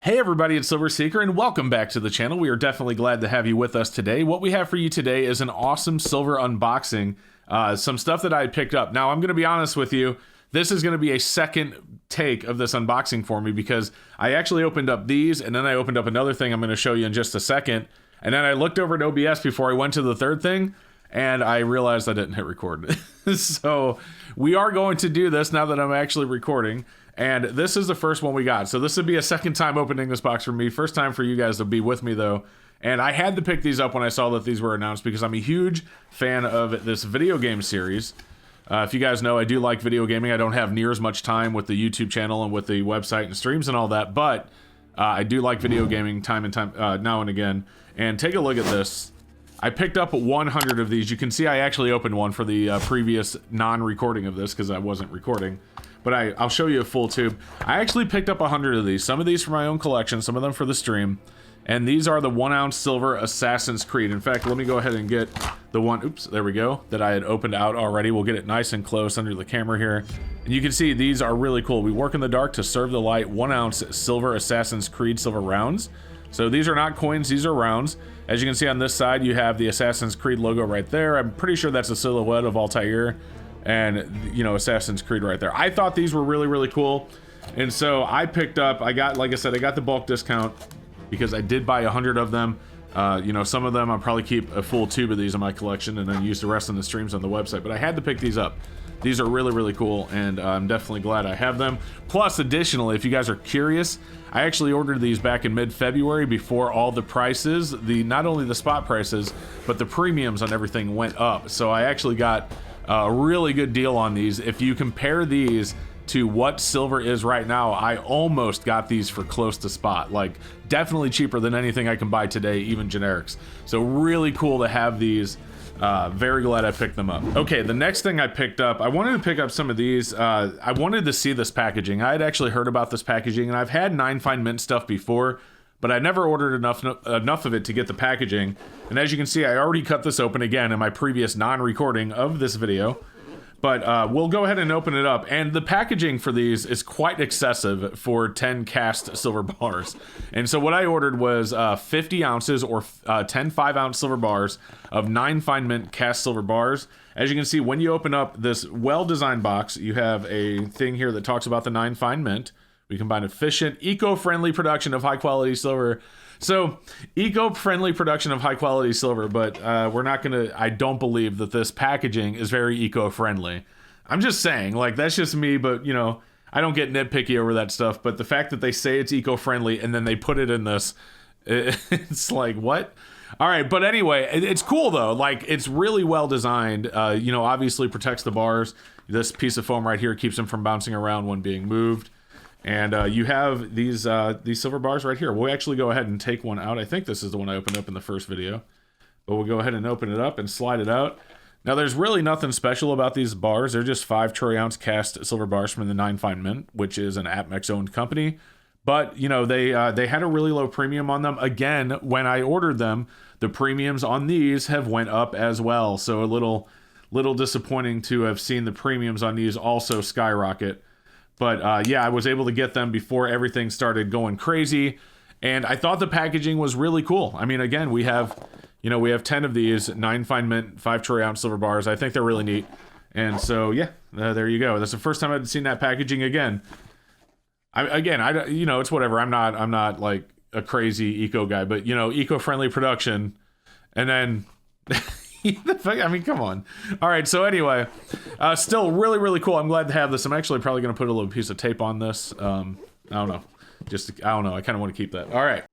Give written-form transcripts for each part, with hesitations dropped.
Hey everybody, it's Silver Seeker and welcome back to the channel. We are definitely glad to have you with us today. What we have for you today is an awesome silver unboxing, some stuff that I picked up. Now I'm going to be honest with you, this is going to be a second take of this unboxing for me because I actually opened up these and then I opened up another thing I'm going to show you in just a second. And then I looked over at OBS before I went to the third thing and I realized I didn't hit record. So we are going to do this now that I'm actually recording. And this is the first one we got. So this would be a second time opening this box for me. First time for you guys to be with me though. And I had to pick these up when I saw that these were announced because I'm a huge fan of this video game series. If you guys know, I do like video gaming. I don't have near as much time with the YouTube channel and with the website and streams and all that. But I do like video gaming now and again. And take a look at this. I picked up 100 of these. You can see I actually opened one for the previous non-recording of this because I wasn't recording. But I'll show you a full tube. I actually picked up 100 of these. Some of these for my own collection, some of them for the stream. And these are the 1 ounce silver Assassin's Creed. In fact, let me go ahead and get the one, oops, there we go, that I had opened out already. We'll get it nice and close under the camera here. And you can see these are really cool. We work in the dark to serve the light. 1 ounce silver Assassin's Creed silver rounds. So these are not coins, these are rounds. As you can see on this side, you have the Assassin's Creed logo right there. I'm pretty sure that's a silhouette of Altair. And you know, Assassin's Creed right there. I thought these were really, really cool. And so I picked up, like I said, I got the bulk discount because I did buy 100 of them. You know, some of them I'll probably keep a full tube of these in my collection and then use the rest in the streams on the website. But I had to pick these up. These are really, really cool, and I'm definitely glad I have them. Plus, additionally, if you guys are curious, I actually ordered these back in mid-February before all the prices, not only the spot prices, but the premiums on everything went up. So I actually got a really good deal on these. If you compare these to what silver is right now, I almost got these for close to spot. Like, definitely cheaper than anything I can buy today, even generics. So really cool to have these. Very glad I picked them up. Okay, the next thing I picked up, I wanted to pick up some of these. I wanted to see this packaging. I had actually heard about this packaging, and I've had 9 Fine Mint stuff before, but I never ordered enough of it to get the packaging. And as you can see, I already cut this open again in my previous non-recording of this video. But we'll go ahead and open it up. And the packaging for these is quite excessive for 10 cast silver bars. And so what I ordered was 50 ounces or 10 5-ounce silver bars of 9 Fine Mint cast silver bars. As you can see, when you open up this well-designed box, you have a thing here that talks about the 9 Fine Mint. We combine efficient, eco-friendly production of high-quality silver. So, eco-friendly production of high-quality silver, but we're not going to... I don't believe that this packaging is very eco-friendly. I'm just saying, like, that's just me, but, you know, I don't get nitpicky over that stuff, but the fact that they say it's eco-friendly and then they put it in this, it's like, what? All right, but anyway, it's cool, though. Like, it's really well-designed. You know, obviously protects the bars. This piece of foam right here keeps them from bouncing around when being moved. And you have these silver bars right here. We'll actually go ahead and take one out. I think this is the one I opened up in the first video. But we'll go ahead and open it up and slide it out. Now, there's really nothing special about these bars. They're just 5 troy ounce cast silver bars from the 9 Fine Mint, which is an APMEX-owned company. But, you know, they had a really low premium on them. Again, when I ordered them, the premiums on these have went up as well. So a little disappointing to have seen the premiums on these also skyrocket. But yeah, I was able to get them before everything started going crazy. And I thought the packaging was really cool. I mean, again, we have 10 of these 9 Fine Mint 5 troy ounce silver bars. I think they're really neat. And so, yeah, there you go. That's the first time I'd seen that packaging again. You know, it's whatever. I'm not like a crazy eco guy, but, you know, eco-friendly production. And then... I mean, come on. All right, so anyway, still really, really cool. I'm glad to have this. I'm actually probably going to put a little piece of tape on this. I don't know. I don't know. I kind of want to keep that. All right.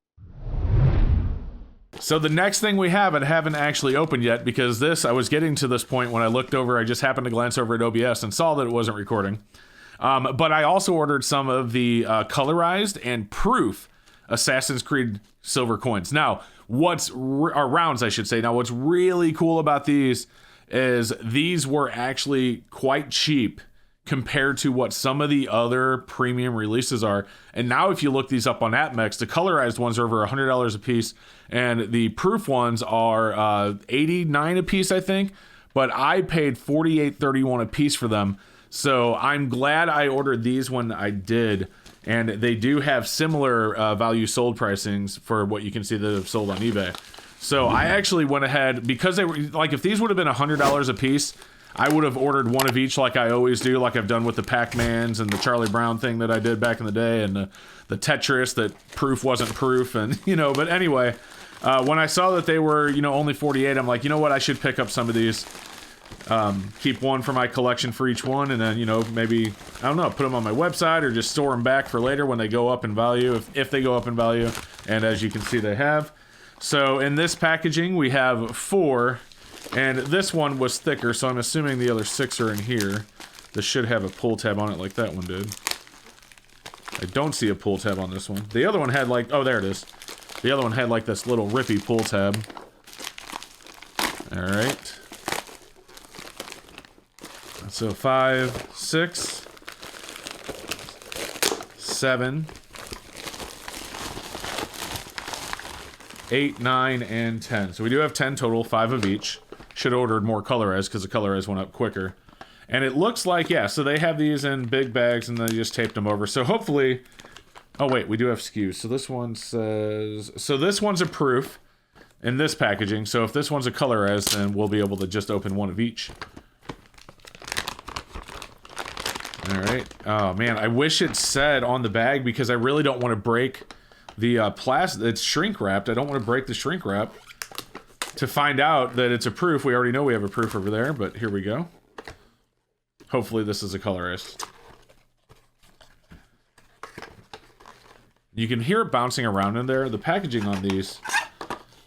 So the next thing we have, I haven't actually opened yet because I was getting to this point when I looked over. I just happened to glance over at OBS and saw that it wasn't recording. But I also ordered some of the colorized and proof Assassin's Creed silver coins. Now, or rounds, I should say. Now, what's really cool about these is these were actually quite cheap compared to what some of the other premium releases are. And now, if you look these up on APMEX, the colorized ones are over $100 a piece, and the proof ones are $89 a piece, I think. But I paid $48.31 a piece for them. So I'm glad I ordered these when I did. And they do have similar value sold pricings for what you can see that have sold on eBay. So I actually went ahead, because they were, like, if these would have been $100 a piece, I would have ordered one of each like I always do, like I've done with the Pac-Mans and the Charlie Brown thing that I did back in the day, and the Tetris that proof wasn't proof, and, you know, but anyway, when I saw that they were, you know, only 48, I'm like, you know what, I should pick up some of these. Keep one for my collection for each one, and then, you know, maybe, I don't know, put them on my website or just store them back for later when they go up in value, if they go up in value. And as you can see, they have. So in this packaging, we have 4, and this one was thicker, so I'm assuming the other 6 are in here. This should have a pull tab on it like that one did. I don't see a pull tab on this one. The other one had like, oh, there it is. The other one had like this little rippy pull tab. All right. So 5, 6, 7, 8, 9, and 10. So we do have 10 total, 5 of each. Should have ordered more Colorized because the Colorized went up quicker. And it looks like, yeah, so they have these in big bags and they just taped them over. So hopefully, oh wait, we do have SKUs. So this one says, so this one's a proof in this packaging. So if this one's a Colorized, then we'll be able to just open one of each. All right. Oh man, I wish it said on the bag, because I really don't want to break the plastic. It's shrink wrapped. I don't want to break the shrink wrap to find out that it's a proof. We already know we have a proof over there, but here we go. Hopefully this is a Colorized. You can hear it bouncing around in there. The packaging on these,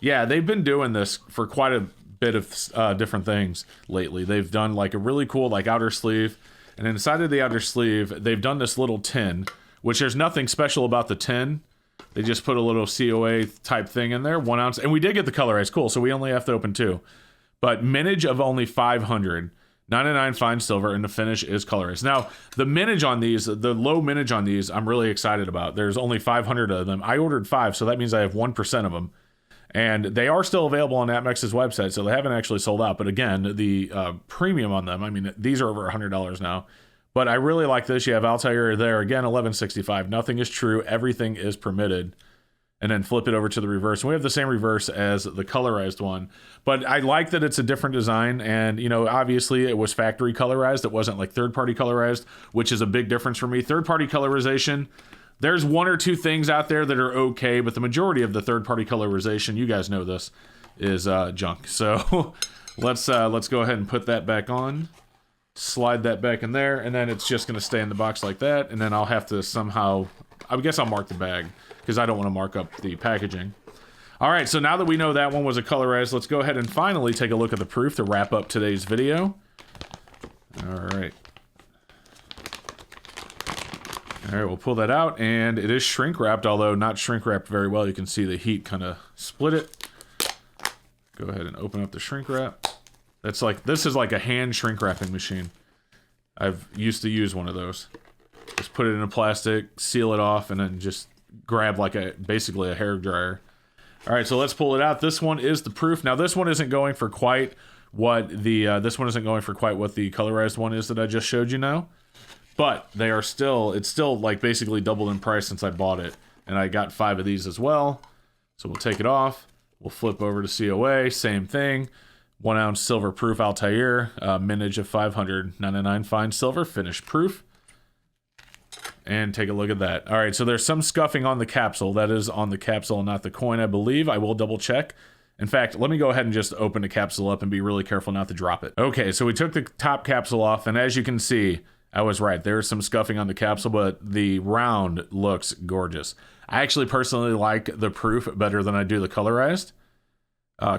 yeah, they've been doing this for quite a bit of different things lately. They've done like a really cool like outer sleeve. And inside of the outer sleeve, they've done this little tin, which there's nothing special about the tin. They just put a little COA type thing in there, 1 ounce. And we did get the Colorized, cool, so we only have to open 2. But minage of only 500, 99 fine silver, and the finish is Colorized. Now, the minage on these, the low minage on these, I'm really excited about. There's only 500 of them. I ordered 5, so that means I have 1% of them. And they are still available on APMEX's website, so they haven't actually sold out. But again, the premium on them, I mean, these are over $100 now. But I really like this. You have Altair there. Again, $11.65. Nothing is true. Everything is permitted. And then flip it over to the reverse. And we have the same reverse as the Colorized one. But I like that it's a different design. And, you know, obviously it was factory colorized. It wasn't like third-party colorized, which is a big difference for me. Third-party colorization, there's 1 or 2 things out there that are okay, but the majority of the third-party colorization, you guys know this, is junk. So let's go ahead and put that back on. Slide that back in there, and then it's just going to stay in the box like that. And then I'll have to somehow, I guess I'll mark the bag, because I don't want to mark up the packaging. All right, so now that we know that one was a Colorized, let's go ahead and finally take a look at the proof to wrap up today's video. All right. All right, we'll pull that out, and it is shrink wrapped, although not shrink wrapped very well. You can see the heat kind of split it. Go ahead and open up the shrink wrap. That's like, this is like a hand shrink wrapping machine. I've used to use one of those. Just put it in a plastic, seal it off, and then just grab like basically a hair dryer. All right, so let's pull it out. This one is the proof. Now this one isn't going for quite what the Colorized one is that I just showed you now. But they are still, it's still like basically doubled in price since I bought it. And I got 5 of these as well. So we'll take it off. We'll flip over to COA, same thing. 1 ounce silver proof Altair, minage of 599 fine silver, finished proof. And take a look at that. All right, so there's some scuffing on the capsule. That is on the capsule, not the coin, I believe. I will double check. In fact, let me go ahead and just open the capsule up and be really careful not to drop it. Okay, so we took the top capsule off, and as you can see, I was right. There's some scuffing on the capsule, but the round looks gorgeous. I actually personally like the proof better than I do the Colorized.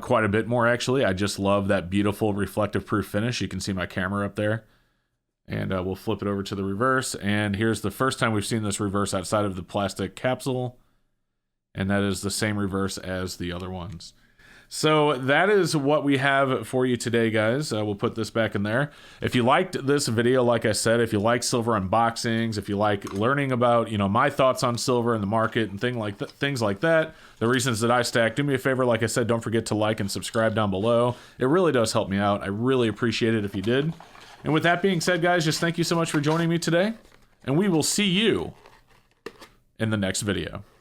Quite a bit more, actually. I just love that beautiful reflective proof finish. You can see my camera up there. And we'll flip it over to the reverse. And here's the first time we've seen this reverse outside of the plastic capsule. And that is the same reverse as the other ones. So that is what we have for you today, guys. We'll put this back in there. If you liked this video, like I said, if you like silver unboxings, if you like learning about, you know, my thoughts on silver in the market and things like that, the reasons that I stack, do me a favor, like I said, don't forget to like and subscribe down below. It really does help me out. I really appreciate it if you did. And with that being said, guys, just thank you so much for joining me today, and we will see you in the next video.